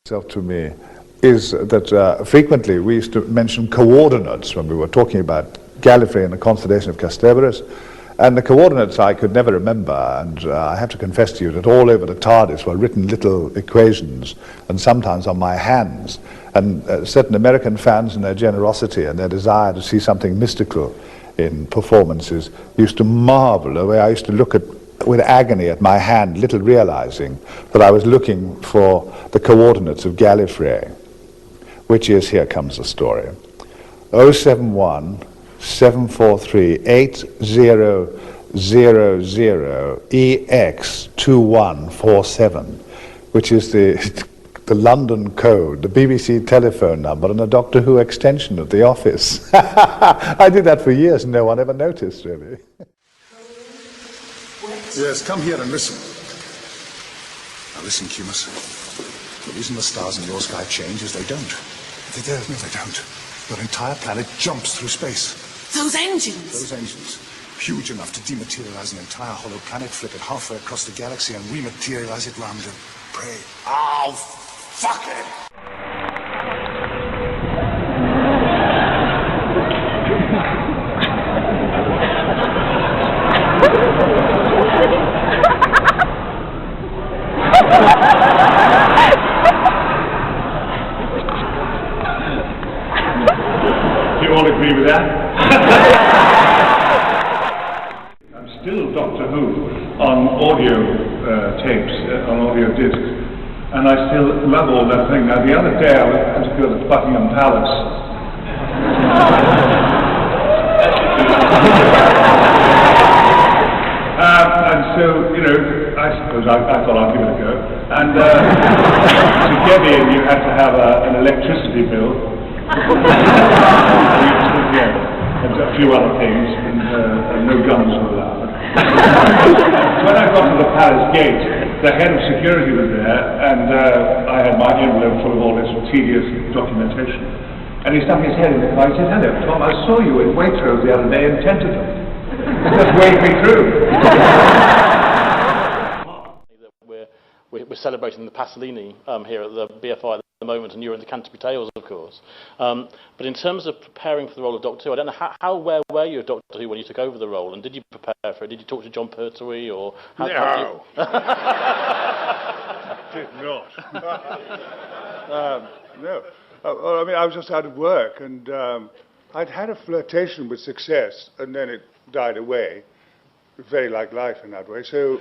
Itself to me is that frequently we used to mention coordinates when we were talking about Gallifrey and the constellation of Castorabis, and the coordinates I could never remember, and I have to confess to you that all over the TARDIS were written little equations, and sometimes on my hands, and certain American fans in their generosity and their desire to see something mystical in performances used to marvel the way I used to look at with agony at my hand, little realizing that I was looking for the coordinates of Gallifrey, which is, here comes the story, 071 743 8000 EX 2147, which is the London code, the BBC telephone number, and the Doctor Who extension of the office. I did that for years and no one ever noticed, really. Yes, come here and listen. Now listen, Cumus. The reason the stars in your sky change is they don't. They don't. No, they don't. Your entire planet jumps through space. Those engines? Those engines. Huge enough to dematerialize an entire hollow planet, flip it halfway across the galaxy, and rematerialize it round a prey. Oh, fuck it! Do you all agree with that? I'm still Doctor Who on audio tapes, on audio discs, and I still love all that thing. Now, the other day I went to go to Buckingham Palace. And so, you know, I suppose I thought I'd give it a go. And to get in, you had to have an electricity bill. And a few other things, and no guns were allowed. When I got to the palace gate, the head of security was there, and I had my envelope full of all this tedious documentation. And he stuck his head in the car. He said, "Hello, Tom, I saw you in Waitrose the other day and tented them. Just wave me through." We're celebrating the Pasolini here at the BFI at the moment, and you're in the Canterbury Tales, of course. But in terms of preparing for the role of Doctor Who, I don't know where were you of Doctor Who when you took over the role, and did you prepare for it? Did you talk to John Pertwee, or how No. Did not. No. I mean, I was just out of work, and I'd had a flirtation with success, and then it died away. Very like life in that way. So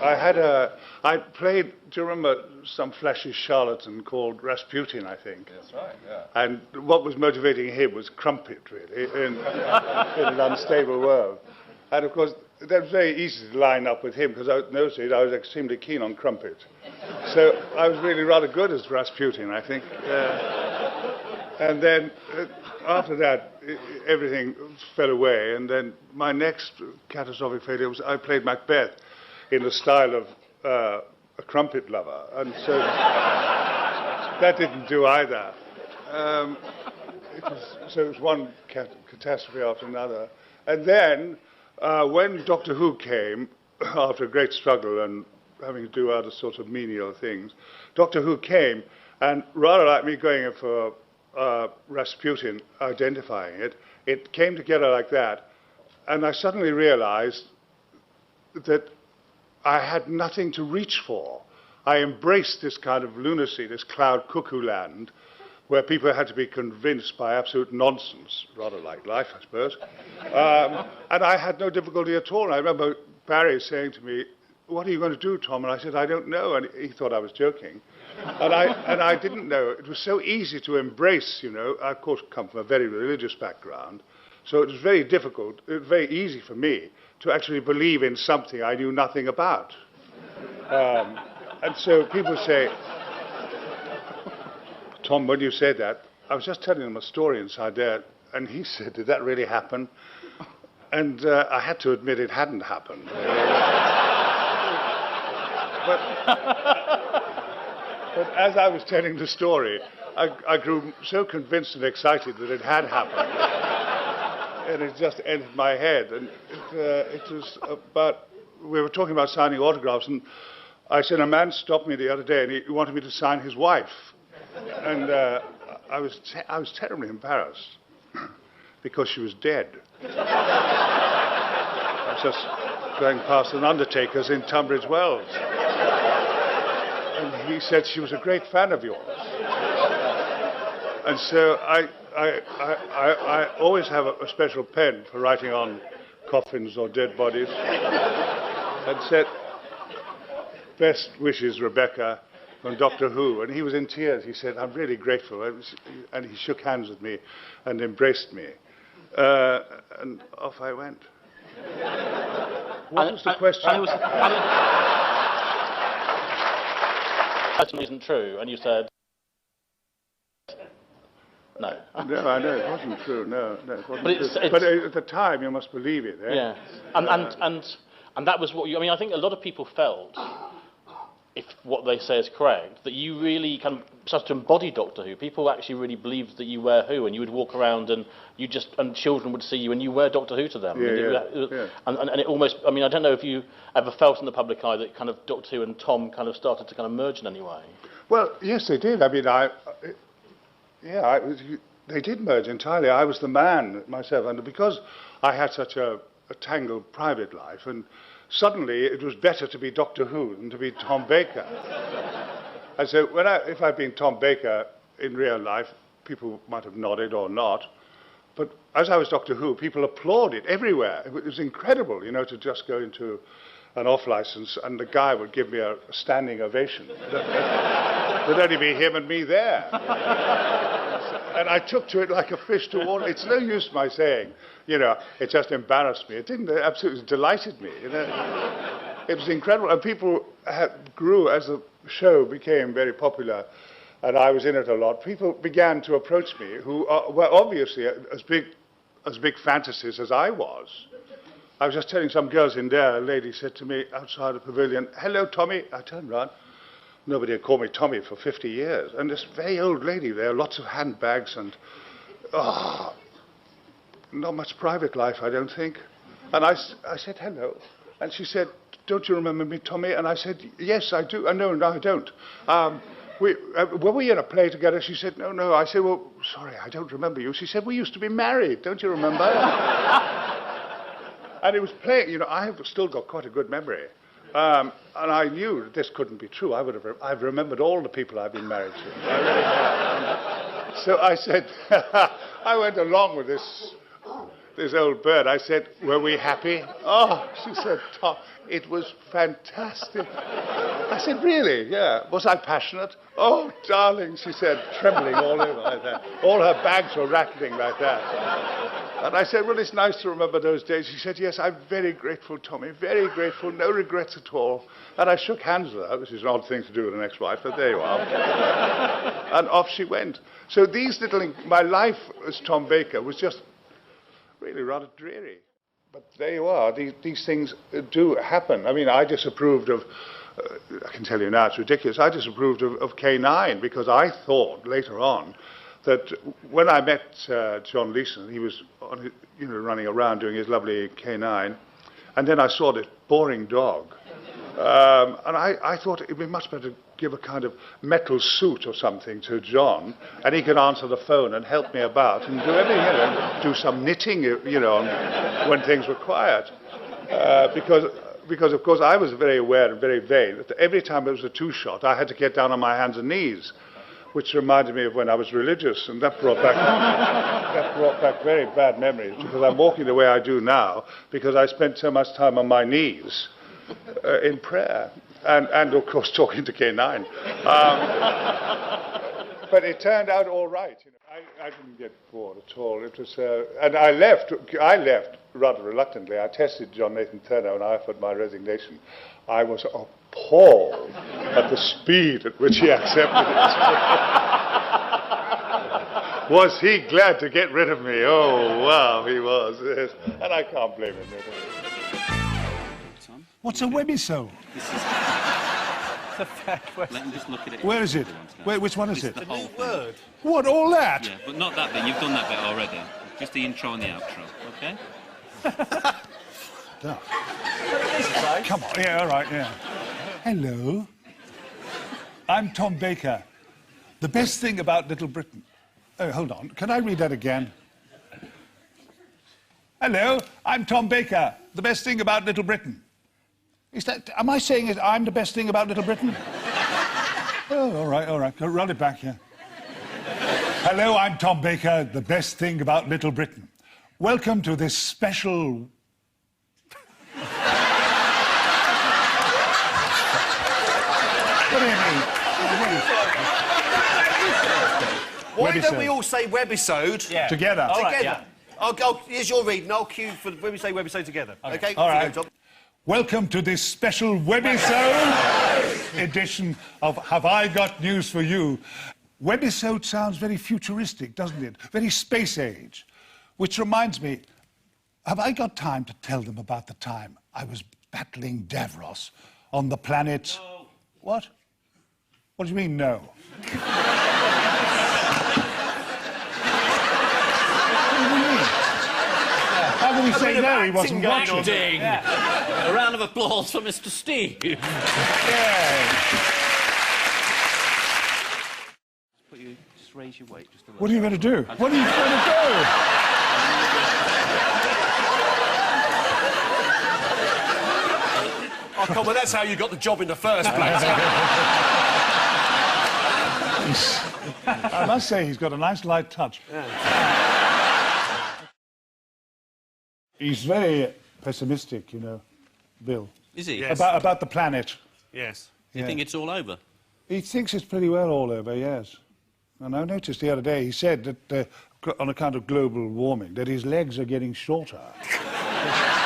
I played, do you remember some flashy charlatan called Rasputin, I think? That's right, yeah. And what was motivating him was crumpet, really, in an unstable world. And of course, that was very easy to line up with him, because in those days I was extremely keen on crumpet. So I was really rather good as Rasputin, I think. And then after that, everything fell away. And then my next catastrophic failure was I played Macbeth in the style of a crumpet lover. And so that didn't do either. So it was one catastrophe after another. And then when Doctor Who came, after a great struggle and having to do other sorts of menial things, Doctor Who came, and rather like me going in for Rasputin, identifying it, it came together like that, and I suddenly realized that I had nothing to reach for. I embraced this kind of lunacy, this cloud cuckoo land, where people had to be convinced by absolute nonsense, rather like life, I suppose. And I had no difficulty at all. And I remember Barry saying to me, "What are you going to do, Tom?" And I said, "I don't know." And he thought I was joking. And I didn't know. It was so easy to embrace, you know. I, of course, come from a very religious background. So it was very difficult, very easy for me to actually believe in something I knew nothing about. And so people say, "Tom, when you said that," I was just telling him a story inside there, and he said, "Did that really happen?" And I had to admit it hadn't happened. But as I was telling the story, I grew so convinced and excited that it had happened. And it just entered my head. And it was about, we were talking about signing autographs, and I said, a man stopped me the other day, and he wanted me to sign his wife. And I was terribly embarrassed because she was dead. I was just going past an undertaker's in Tunbridge Wells. And he said she was a great fan of yours. And so I always have a special pen for writing on coffins or dead bodies. And said, "Best wishes, Rebecca, from Doctor Who." And he was in tears. He said, "I'm really grateful." And he shook hands with me and embraced me. And off I went. What was the question? That isn't true, and you said no. No, I know, it wasn't true. No, it wasn't But true. But at the time, you must believe it, eh? Yeah, and that was what you. I mean, I think a lot of people felt, if what they say is correct, that you really kind of started to embody Doctor Who. People actually really believed that you were Who, and you would walk around and children would see you, and you were Doctor Who to them. And it almost. I mean, I don't know if you ever felt in the public eye that kind of Doctor Who and Tom kind of started to kind of merge in any way. Well, yes, they did. I mean, they did merge entirely. I was the man myself, and because I had such a tangled private life, and suddenly it was better to be Doctor Who than to be Tom Baker. And so if I'd been Tom Baker in real life, people might have nodded or not. But as I was Doctor Who, people applauded everywhere. It was incredible, you know, to just go into an off-license and the guy would give me a standing ovation. There'd only be him and me there. And I took to it like a fish to water. It's no use my saying, you know, it just embarrassed me. It didn't. It absolutely delighted me. You know? It was incredible. And people grew as the show became very popular, and I was in it a lot. People began to approach me who were obviously as big fantasies as I was. I was just telling some girls in there, a lady said to me outside the pavilion, "Hello, Tommy." I turned round. Nobody had called me Tommy for 50 years. And this very old lady there, lots of handbags and, not much private life, I don't think. And I said, "Hello." And she said, "Don't you remember me, Tommy?" And I said, "Yes, I do." No, I don't. Were we in a play together? She said, No. I said, "Well, sorry, I don't remember you." She said, "We used to be married. Don't you remember?" And it was playing, you know, I've still got quite a good memory. And I knew that this couldn't be true. I've remembered all the people I've been married to. I really have. So I said, I went along with this old bird. I said, "Were we happy?" "Oh," she said, "Tom, it was fantastic." I said, "Really?" "Yeah." "Was I passionate?" "Oh, darling," she said, trembling all over like that. All her bags were rattling like that. And I said, "Well, it's nice to remember those days." She said, "Yes, I'm very grateful, Tommy, very grateful, no regrets at all." And I shook hands with her, which is an odd thing to do with an ex-wife, but there you are. And off she went. So my life as Tom Baker was just really rather dreary. But there you are. These things do happen. I mean, I disapproved of, I can tell you now, it's ridiculous, I disapproved of K9 because I thought later on that when I met John Leeson, he was running around doing his lovely K9, and then I saw this boring dog. And I thought it would be much better to give a kind of metal suit or something to John, and he could answer the phone and help me about and do everything, do some knitting, when things were quiet. Because, of course, I was very aware and very vain that every time it was a two-shot, I had to get down on my hands and knees, which reminded me of when I was religious, and that brought back very bad memories, because I'm walking the way I do now because I spent so much time on my knees in prayer, and of course talking to K9. But it turned out all right. You know, I didn't get bored at all. It was, and I left rather reluctantly. I tested John Nathan Turner and I offered my resignation. I was appalled at the speed at which he accepted it. Was he glad to get rid of me? Oh, wow, he was. Yes. And I can't blame him. What's a webisode? That's a fair question. Let me just look at it. Where is it? Wait, which one is it? The whole word. What, all that? Yeah, but not that bit. You've done that bit already. Just the intro and the outro, okay? Come on, yeah, all right, yeah. Hello. I'm Tom Baker. The best thing about Little Britain... Oh, hold on. Can I read that again? Hello, I'm Tom Baker. The best thing about Little Britain. Is that... Am I saying it? I'm the best thing about Little Britain? Oh, all right, all right. Go run it back here. Hello, I'm Tom Baker. The best thing about Little Britain. Welcome to this special... What do you mean? Why don't we all say webisode Together. together? right, yeah. Here's your read, and I'll cue for when we say webisode together. Okay? All Off you right. go, Tom. Welcome to this special webisode edition of Have I Got News for You? Webisode sounds very futuristic, doesn't it? Very space age. Which reminds me, have I got time to tell them about the time I was battling Davros on the planet... No. What? What do you mean, no? What do you mean? How can he say no? He wasn't watching. Ding. A round of applause for Mr. Steve. Yeah. Just raise your weight just a little. What are you going to do? What are you going to do? Oh, come on, that's how you got the job in the first place. I must say, he's got a nice light touch. He's very pessimistic, you know, Bill. Is he? Yes. About the planet. Yes. Do you think it's all over? He thinks it's pretty well all over, yes. And I noticed the other day, he said that on account of global warming, that his legs are getting shorter.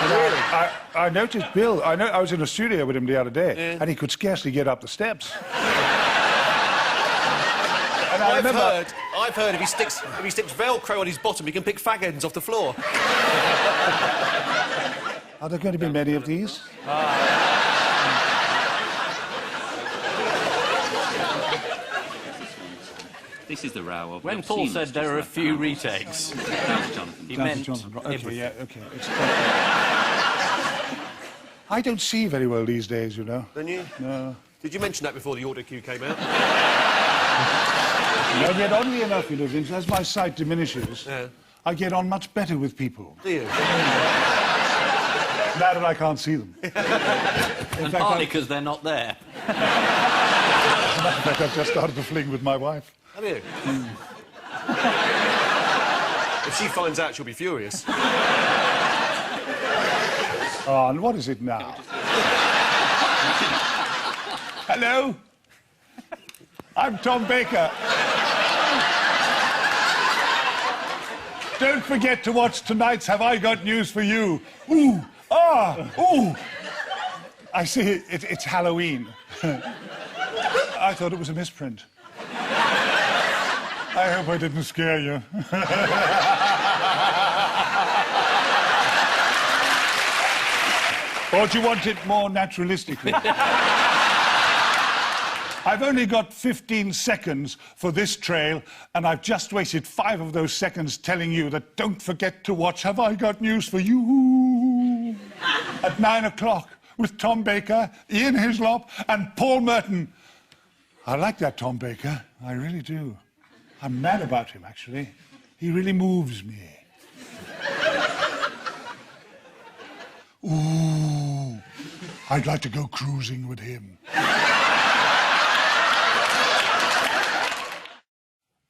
Really? I noticed, Bill, I was in a studio with him the other day, and he could scarcely get up the steps. And I've heard if he sticks Velcro on his bottom, he can pick fag ends off the floor. Are there going to be many of these? This is the row of. When Paul said there are a few retakes, Jonathan. he meant Jonathan, right. Okay, everything. yeah, okay. I don't see very well these days, you know. Don't you? No. Did you mention that before the audio cue came out? No, yet oddly enough, you know, Vince, as my sight diminishes, I get on much better with people. Do you? Now that I can't see them. In And fact, partly because they're not there. I've just started a fling with my wife. Have you? If she finds out, she'll be furious. Oh, and what is it now? Hello? I'm Tom Baker. Don't forget to watch tonight's Have I Got News for You. Ooh, ah, ooh. I see, it's Halloween. I thought it was a misprint. I hope I didn't scare you. Or do you want it more naturalistically? I've only got 15 seconds for this trail, and I've just wasted 5 of those seconds telling you that don't forget to watch Have I Got News for You at 9 o'clock with Tom Baker, Ian Hislop, and Paul Merton. I like that Tom Baker. I really do. I'm mad about him, actually. He really moves me. Ooh, I'd like to go cruising with him.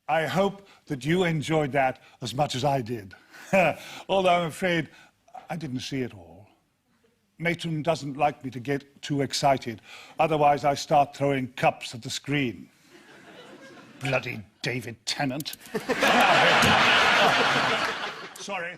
I hope that you enjoyed that as much as I did. Although I'm afraid I didn't see it all. Matron doesn't like me to get too excited. Otherwise, I start throwing cups at the screen. Bloody David Tennant. Sorry.